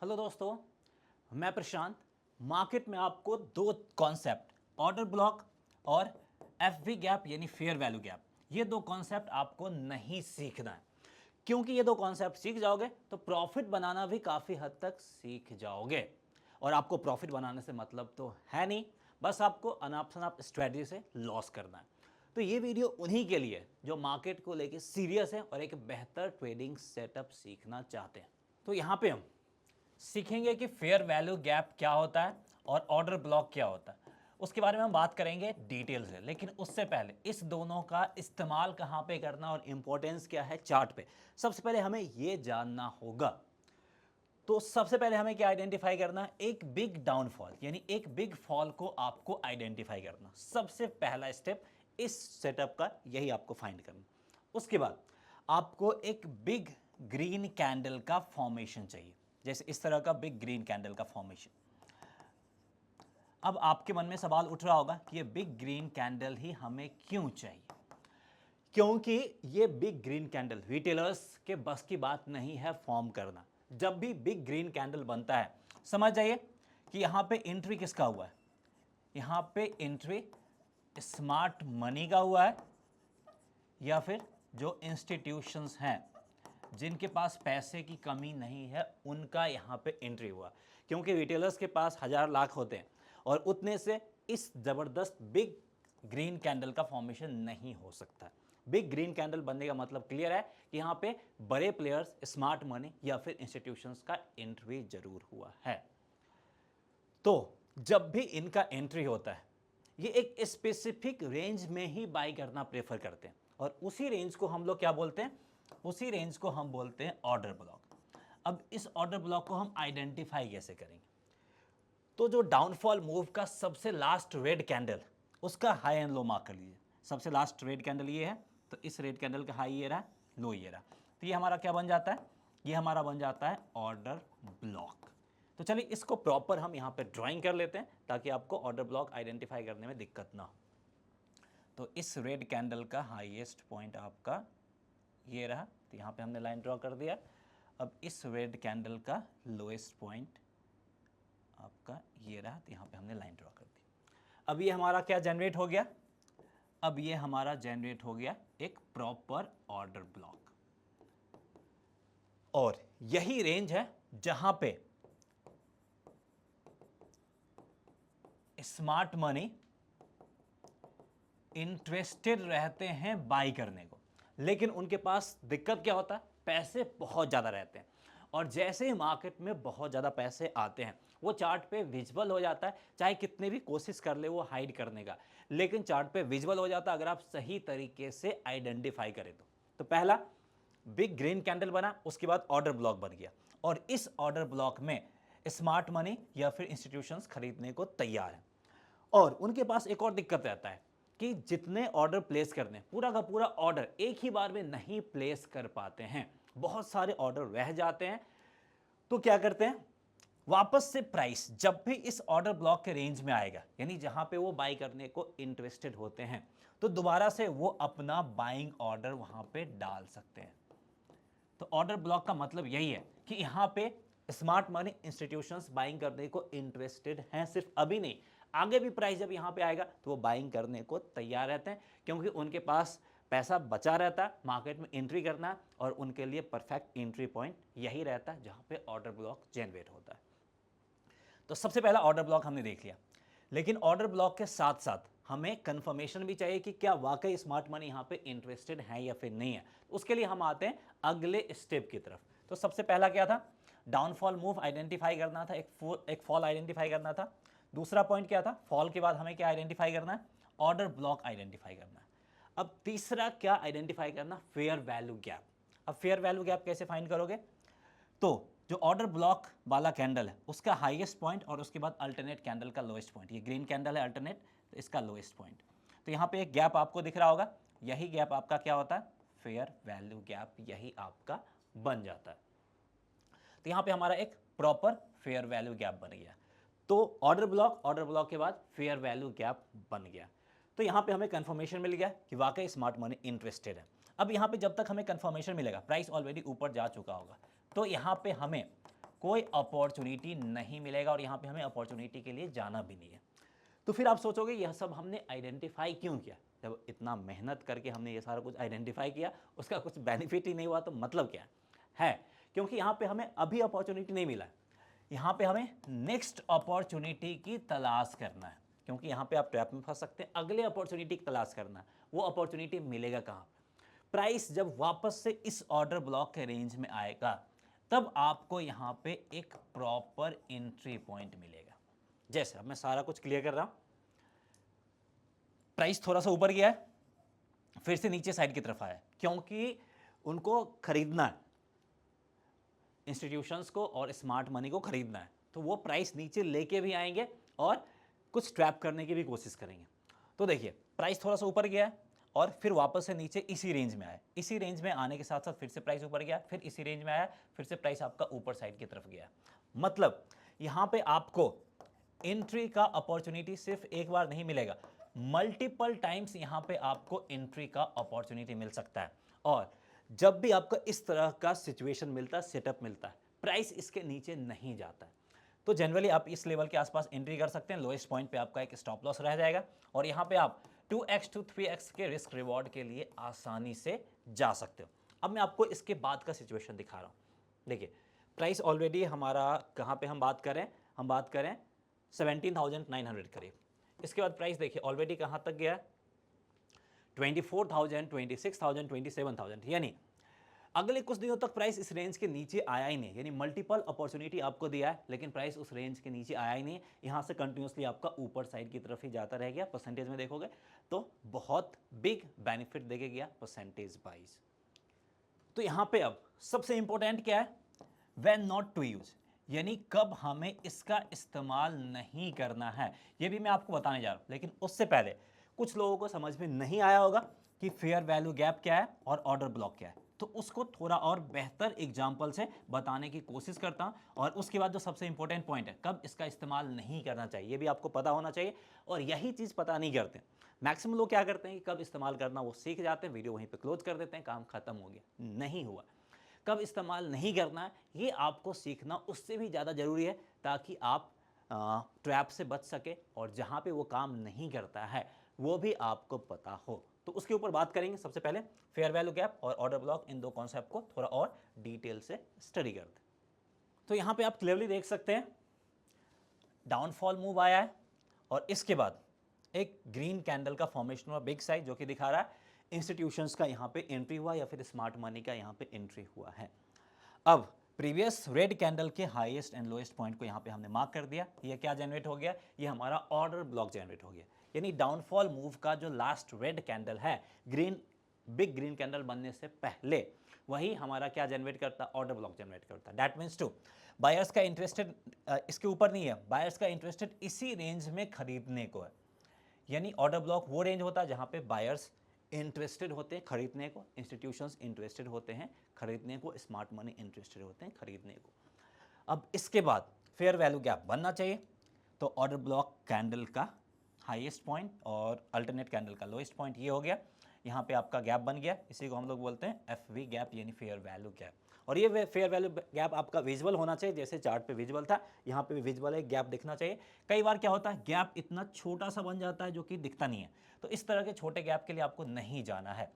Hello दोस्तों, मैं प्रशांत। Market में आपको दो कॉन्सेप्ट, ऑर्डर ब्लॉक और एफवी गैप यानी फेयर वैल्यू गैप, ये दो कॉन्सेप्ट आपको नहीं सीखना है। क्योंकि ये दो कॉन्सेप्ट सीख जाओगे तो प्रॉफिट बनाना भी काफ़ी हद तक सीख जाओगे। और आपको प्रॉफिट बनाने से मतलब तो है नहीं, बस आपको अनाप शनाप स्ट्रेटजी से लॉस करना है। तो ये वीडियो उन्हीं के लिए जो मार्केट को लेके सीरियस है और एक बेहतर ट्रेडिंग सेटअप सीखना चाहते हैं। तो यहाँ पे हम सीखेंगे कि फेयर वैल्यू गैप क्या होता है और ऑर्डर ब्लॉक क्या होता है। उसके बारे में हम बात करेंगे डिटेल से, लेकिन उससे पहले इस दोनों का इस्तेमाल कहाँ पे करना और इंपॉर्टेंस क्या है चार्ट पे, सबसे पहले हमें ये जानना होगा। तो सबसे पहले हमें क्या आइडेंटिफाई करना है, एक बिग डाउनफॉल यानी एक बिग फॉल को आपको आइडेंटिफाई करना। सबसे पहला स्टेप इस सेटअप का यही आपको फाइंड करना। उसके बाद आपको एक बिग ग्रीन कैंडल का फॉर्मेशन चाहिए, जैसे इस तरह का बिग ग्रीन कैंडल का फॉर्मेशन। अब आपके मन में सवाल उठ रहा होगा कि ये बिग ग्रीन कैंडल ही हमें क्यों चाहिए। क्योंकि ये बिग ग्रीन कैंडल रिटेलर्स के बस की बात नहीं है फॉर्म करना। जब भी बिग ग्रीन कैंडल बनता है, समझ जाइए कि यहां पे एंट्री किसका हुआ है। यहां पे एंट्री स्मार्ट मनी का हुआ है, या फिर जो इंस्टीट्यूशंस हैं जिनके पास पैसे की कमी नहीं है उनका यहाँ पे एंट्री हुआ। क्योंकि रिटेलर्स के पास हजार लाख होते हैं और उतने से इस ज़बरदस्त बिग ग्रीन कैंडल का फॉर्मेशन नहीं हो सकता। बिग ग्रीन कैंडल बनने का मतलब क्लियर है कि यहाँ पे बड़े प्लेयर्स, स्मार्ट मनी या फिर इंस्टीट्यूशंस का एंट्री जरूर हुआ है। तो जब भी इनका एंट्री होता है, ये एक स्पेसिफिक रेंज में ही बाई करना प्रेफर करते हैं और उसी रेंज को हम लोग क्या बोलते हैं, उसी रेंज को हम बोलते हैं ऑर्डर ब्लॉक। अब इस ऑर्डर ब्लॉक को हम आइडेंटिफाई कैसे करेंगे। तो जो डाउनफॉल मूव का सबसे लास्ट रेड कैंडल, उसका हाई एंड लो मार्क कर लीजिए। सबसे लास्ट रेड कैंडल ये है, तो इस रेड कैंडल का हाई ये रहा, लो ये रहा, तो ये हमारा क्या बन जाता है, ये हमारा बन जाता है ऑर्डर ब्लॉक। तो चलिए इसको प्रॉपर हम यहाँ पे ड्राइंग कर लेते हैं ताकि आपको ऑर्डर ब्लॉक आइडेंटिफाई करने में दिक्कत ना हो। तो इस रेड कैंडल का हाईएस्ट पॉइंट आपका ये रहा, तो यहाँ पे हमने लाइन ड्रॉ कर दिया। अब इस रेड कैंडल का लोएस्ट पॉइंट आपका ये रहा, तो यहाँ पे हमने लाइन ड्रॉ कर दी। अब ये हमारा क्या जनरेट हो गया, अब ये हमारा जनरेट हो गया एक प्रॉपर ऑर्डर ब्लॉक। और यही रेंज है जहां पे स्मार्ट मनी इंटरेस्टेड रहते हैं बाई करने को, लेकिन उनके पास दिक्कत क्या होता है, पैसे बहुत ज़्यादा रहते हैं। और जैसे ही मार्केट में बहुत ज़्यादा पैसे आते हैं वो चार्ट पे विजुअल हो जाता है, चाहे कितने भी कोशिश कर ले वो हाइड करने का, लेकिन चार्ट पे विजुअल हो जाता है अगर आप सही तरीके से आइडेंटिफाई करें तो पहला बिग ग्रीन कैंडल बना, उसके बाद ऑर्डर ब्लॉक बन गया और इस ऑर्डर ब्लॉक में स्मार्ट मनी या फिर इंस्टीट्यूशंस खरीदने को तैयार हैं। और उनके पास एक और दिक्कत रहता है कि जितने ऑर्डर प्लेस करने, पूरा का पूरा ऑर्डर एक ही बार में नहीं प्लेस कर पाते हैं, बहुत सारे ऑर्डर रह जाते हैं। तो क्या करते हैं, वापस से प्राइस जब भी इस ऑर्डर ब्लॉक के रेंज में आएगा, यानी जहां पे वो बाई करने को इंटरेस्टेड होते हैं, तो दोबारा से वो अपना बाइंग ऑर्डर वहां पे डाल सकते हैं। तो ऑर्डर ब्लॉक का मतलब यही है कि यहां पे स्मार्ट मनी इंस्टीट्यूशंस बाइंग करने को इंटरेस्टेड हैं, सिर्फ अभी नहीं, आगे भी प्राइस जब यहां पे आएगा तो वो बाइंग करने को तैयार रहते हैं, क्योंकि उनके पास पैसा बचा रहता है मार्केट में एंट्री करना, और उनके लिए परफेक्ट एंट्री पॉइंट यही रहता है जहां पे ऑर्डर ब्लॉक जनरेट होता है। तो सबसे पहला ऑर्डर ब्लॉक हमने देख लिया, लेकिन ऑर्डर ब्लॉक के साथ साथ हमें कंफर्मेशन भी चाहिए कि क्या वाकई स्मार्ट मनी यहाँ पे इंटरेस्टेड है या फिर नहीं है। उसके लिए हम आते हैं अगले स्टेप की तरफ। तो सबसे पहला क्या था, डाउनफॉल मूव आइडेंटिफाई करना था, एक फॉल आइडेंटिफाई करना था। दूसरा पॉइंट क्या था, फॉल के बाद हमें क्या आइडेंटिफाई करना है, ऑर्डर ब्लॉक आइडेंटिफाई करना है। अब तीसरा क्या आइडेंटिफाई करना, फेयर वैल्यू गैप। अब फेयर वैल्यू गैप कैसे फाइंड करोगे, तो जो ऑर्डर ब्लॉक वाला कैंडल है उसका हाईएस्ट पॉइंट और उसके बाद अल्टरनेट कैंडल का लोएस्ट पॉइंट, ये ग्रीन कैंडल है अल्टरनेट, तो इसका लोएस्ट पॉइंट। तो यहाँ पे एक गैप आपको दिख रहा होगा, यही गैप आपका क्या होता है, फेयर वैल्यू गैप, यही आपका बन जाता है। तो यहाँ पे हमारा एक प्रॉपर फेयर वैल्यू गैप बन गया। तो ऑर्डर ब्लॉक के बाद फेयर वैल्यू गैप बन गया। तो यहाँ पे हमें कंफर्मेशन मिल गया कि वाकई स्मार्ट मनी इंटरेस्टेड है। अब यहाँ पे जब तक हमें कंफर्मेशन मिलेगा, प्राइस ऑलरेडी ऊपर जा चुका होगा, तो यहाँ पे हमें कोई अपॉर्चुनिटी नहीं मिलेगा और यहाँ पे हमें अपॉर्चुनिटी के लिए जाना भी नहीं है। तो फिर आप सोचोगे यह सब हमने आइडेंटिफाई क्यों किया? जब इतना मेहनत करके हमने ये सारा कुछ आइडेंटिफाई किया, उसका कुछ बेनिफिट ही नहीं हुआ तो मतलब क्या है? क्योंकि यहाँ पे हमें अभी अपॉर्चुनिटी नहीं मिला है, यहाँ पे हमें नेक्स्ट अपॉर्चुनिटी की तलाश करना है। क्योंकि यहाँ पे आप ट्रैप में फंस सकते हैं, अगले अपॉर्चुनिटी की तलाश करना है। वो अपॉर्चुनिटी मिलेगा कहाँ? प्राइस जब वापस से इस ऑर्डर ब्लॉक के रेंज में आएगा तब आपको यहाँ पे एक प्रॉपर एंट्री पॉइंट मिलेगा। जैसे अब मैं सारा कुछ क्लियर कर रहा हूं, प्राइस थोड़ा सा ऊपर गया है, फिर से नीचे साइड की तरफ आया, क्योंकि उनको खरीदना है, इंस्टीट्यूशंस को और स्मार्ट मनी को खरीदना है, तो वो प्राइस नीचे लेके भी आएंगे और कुछ ट्रैप करने की भी कोशिश करेंगे। तो देखिए प्राइस थोड़ा सा ऊपर गया है और फिर वापस से नीचे इसी रेंज में आया, इसी रेंज में आने के साथ साथ फिर से प्राइस ऊपर गया, फिर इसी रेंज में आया, फिर से प्राइस आपका ऊपर साइड की तरफ गया। मतलब यहाँ पे आपको एंट्री का अपॉर्चुनिटी सिर्फ एक बार नहीं मिलेगा, मल्टीपल टाइम्स यहाँ पे आपको एंट्री का अपॉर्चुनिटी मिल सकता है। और जब भी आपको इस तरह का सिचुएशन मिलता है, सेटअप मिलता है, प्राइस इसके नीचे नहीं जाता है, तो जनरली आप इस लेवल के आसपास एंट्री कर सकते हैं। लोएस्ट पॉइंट पे आपका एक स्टॉप लॉस रह जाएगा और यहाँ पे आप 2x to 3x के रिस्क रिवॉर्ड के लिए आसानी से जा सकते हो। अब मैं आपको इसके बाद का सिचुएशन दिखा रहा हूँ। देखिए प्राइस ऑलरेडी हमारा कहाँ पे हम बात करें 17,900 करीब। इसके बाद प्राइस देखिए ऑलरेडी कहाँ तक गया, 24,000, 26,000, 27,000, यानी अगले कुछ दिनों तक प्राइस इस रेंज के नीचे आया ही नहीं। यानी मल्टीपल अपॉर्चुनिटी आपको दिया है लेकिन प्राइस उस रेंज के नीचे आया ही नहीं। यहाँ से कंटिन्यूसली आपका ऊपर साइड की तरफ ही जाता रह गया। परसेंटेज में देखोगे तो बहुत बिग बेनिफिट देके गया परसेंटेज वाइज। तो यहाँ पे अब सबसे इंपॉर्टेंट क्या है, व्हेन नॉट टू यूज, यानी कब हमें इसका इस्तेमाल नहीं करना है, ये भी मैं आपको बताने जा रहा हूँ। लेकिन उससे पहले कुछ लोगों को समझ में नहीं आया होगा कि फेयर वैल्यू गैप क्या है और ऑर्डर ब्लॉक क्या है, तो उसको थोड़ा और बेहतर एग्जाम्पल से बताने की कोशिश करता हूँ। और उसके बाद जो सबसे इंपॉर्टेंट पॉइंट है, कब इसका इस्तेमाल नहीं करना चाहिए, ये भी आपको पता होना चाहिए। और यही चीज़ पता नहीं करते मैक्सिमम लोग, क्या करते हैं कि कब इस्तेमाल करना वो सीख जाते हैं, वीडियो वहीं पे क्लोज कर देते हैं, काम खत्म हो गया। नहीं हुआ। कब इस्तेमाल नहीं करना है ये आपको सीखना उससे भी ज़्यादा ज़रूरी है, ताकि आप ट्रैप से बच सके और जहाँ पे वो काम नहीं करता है वो भी आपको पता हो। तो उसके ऊपर बात करेंगे। सबसे पहले फेयर वैल्यू गैप और ऑर्डर ब्लॉक, इन दो कॉन्सेप्ट को थोड़ा और डिटेल से स्टडी करते हैं। तो यहाँ पे आप क्लियरली देख सकते हैं डाउनफॉल मूव आया है और इसके बाद एक ग्रीन कैंडल का फॉर्मेशन हुआ बिग साइज, जो कि दिखा रहा है इंस्टीट्यूशंस का यहाँ पे एंट्री हुआ या फिर स्मार्ट मनी का यहाँ पे एंट्री हुआ है। अब प्रीवियस रेड कैंडल के हाईएस्ट एंड लोएस्ट पॉइंट को यहाँ पे हमने मार्क कर दिया। ये क्या जनरेट हो गया, ये हमारा ऑर्डर ब्लॉक जनरेट हो गया। यानी डाउनफॉल मूव का जो लास्ट रेड कैंडल है, बिग ग्रीन कैंडल बनने से पहले, वही हमारा क्या जनरेट करता, ऑर्डर ब्लॉक जनरेट करता। दैट मीन्स टू बायर्स का इंटरेस्टेड इसके ऊपर नहीं है, बायर्स का इंटरेस्टेड इसी रेंज में खरीदने को है। यानी ऑर्डर ब्लॉक वो रेंज होता है जहाँ पे बायर्स इंटरेस्टेड होते हैं खरीदने को, इंस्टीट्यूशंस इंटरेस्टेड होते हैं खरीदने को, स्मार्ट मनी इंटरेस्टेड होते हैं खरीदने को। अब इसके बाद फेयर वैल्यू गैप बनना चाहिए, तो ऑर्डर ब्लॉक कैंडल का हाईएस्ट पॉइंट और अल्टरनेट कैंडल का लोएस्ट पॉइंट ये हो गया। यहाँ पे आपका गैप बन गया, इसी को हम लोग बोलते हैं एफवी गैप यानी फेयर वैल्यू गैप। और ये फेयर वैल्यू गैप आपका विजुअल होना चाहिए, जैसे चार्ट पे विजुअल था, यहाँ पे भी विजुअल है, गैप दिखना चाहिए। कई बार क्या होता है गैप इतना छोटा सा बन जाता है जो कि दिखता नहीं है, तो इस तरह के छोटे गैप के लिए आपको नहीं जाना है।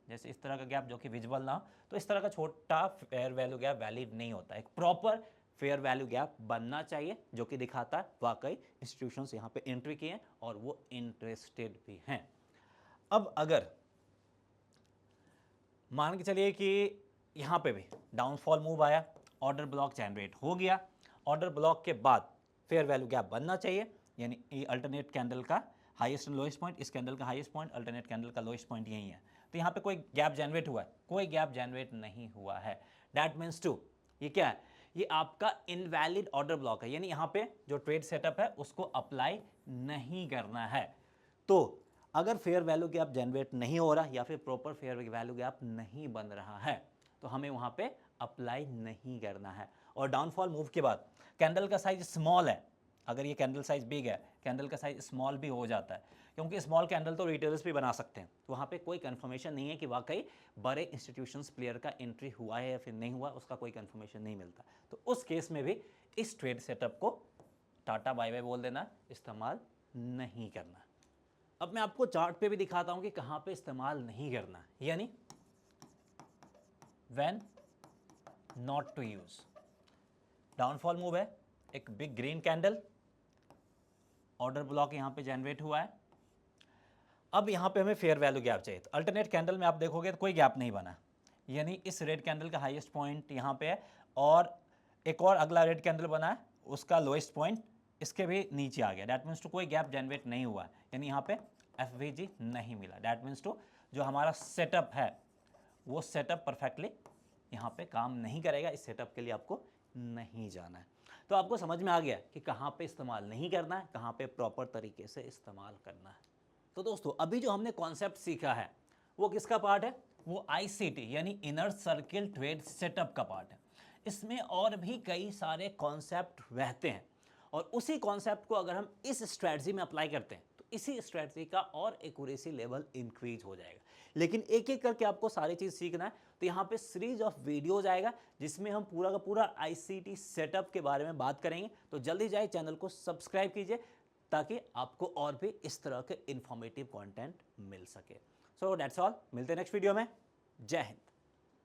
जैसे इस तरह का गैप जो कि विजुअल ना हो, तो इस तरह का छोटा फेयर वैल्यू गैप वैलिड नहीं होता। एक प्रॉपर फेयर वैल्यू गैप बनना चाहिए जो कि दिखाता है वाकई इंस्टीट्यूशंस यहाँ पे एंट्री किए हैं और वो इंटरेस्टेड भी हैं। अब अगर मान के चलिए कि यहाँ पे भी डाउनफॉल मूव आया, ऑर्डर ब्लॉक जनरेट हो गया, ऑर्डर ब्लॉक के बाद फेयर वैल्यू गैप बनना चाहिए, यानी ये अल्टरनेट कैंडल का हाईएस्ट एंड लोएस्ट पॉइंट, इस कैंडल का हाईएस्ट पॉइंट, अल्टरनेट कैंडल का लोएस्ट पॉइंट यही है। तो यहाँ पे कोई गैप जनरेट हुआ है, कोई गैप जनरेट नहीं हुआ है। दैट मीन्स टू ये क्या है, ये आपका इनवैलिड ऑर्डर ब्लॉक है, यानी यहाँ पे जो ट्रेड सेटअप है उसको अप्लाई नहीं करना है। तो अगर फेयर वैल्यू गैप जनरेट नहीं हो रहा या फिर प्रॉपर फेयर वैल्यू गैप नहीं बन रहा है तो हमें वहाँ पे अप्लाई नहीं करना है। और डाउनफॉल मूव के बाद कैंडल का साइज स्मॉल है, अगर ये कैंडल साइज बिग है, कैंडल का साइज स्मॉल भी हो जाता है, क्योंकि स्मॉल कैंडल तो रिटेलर्स भी बना सकते हैं, तो वहाँ पे कोई कंफर्मेशन नहीं है कि वाकई बड़े इंस्टीट्यूशंस प्लेयर का एंट्री हुआ है या फिर नहीं हुआ, उसका कोई कंफर्मेशन नहीं मिलता। तो उस केस में भी इस ट्रेड सेटअप को टाटा बाय बाय बोल देना, इस्तेमाल नहीं करना। अब मैं आपको चार्ट पे भी दिखाता हूं कि कहां पे इस्तेमाल नहीं करना, यानी when not to use. Downfall move है, एक big green candle, order block यहां पे जनरेट हुआ है। अब यहां पे हमें फेयर वैल्यू गैप चाहिए, तो अल्टरनेट कैंडल में आप देखोगे तो कोई गैप नहीं बना, यानी इस रेड कैंडल का हाईएस्ट पॉइंट यहां पे है और एक और अगला रेड कैंडल बना है, उसका लोएस्ट पॉइंट इसके भी नीचे आ गया। दैट मीन्स टू कोई गैप जनरेट नहीं हुआ, यानी यहाँ पे एफवीजी नहीं मिला। दैट मीन्स टू जो हमारा सेटअप है वो सेटअप परफेक्टली यहाँ पे काम नहीं करेगा, इस सेटअप के लिए आपको नहीं जाना है। तो आपको समझ में आ गया कि कहाँ पे इस्तेमाल नहीं करना है, कहाँ पे प्रॉपर तरीके से इस्तेमाल करना है। तो दोस्तों अभी जो हमने कॉन्सेप्ट सीखा है वो किसका पार्ट है, वो आईसीटी यानी इनर सर्किल ट्रेड सेटअप का पार्ट है। इसमें और भी कई सारे कॉन्सेप्ट रहते हैं और उसी कॉन्सेप्ट को अगर हम इस स्ट्रैटेजी में अप्लाई करते हैं तो इसी स्ट्रैटेजी का और एक्यूरेसी लेवल इंक्रीज हो जाएगा। लेकिन एक एक करके आपको सारी चीज़ सीखना है, तो यहाँ पे सीरीज ऑफ वीडियोज आएगा जिसमें हम पूरा का पूरा आईसीटी सेटअप के बारे में बात करेंगे। तो जल्दी जाए चैनल को सब्सक्राइब कीजिए ताकि आपको और भी इस तरह के इंफॉर्मेटिव कंटेंट मिल सके। सो दैट्स ऑल, मिलते हैं नेक्स्ट वीडियो में। जय हिंद।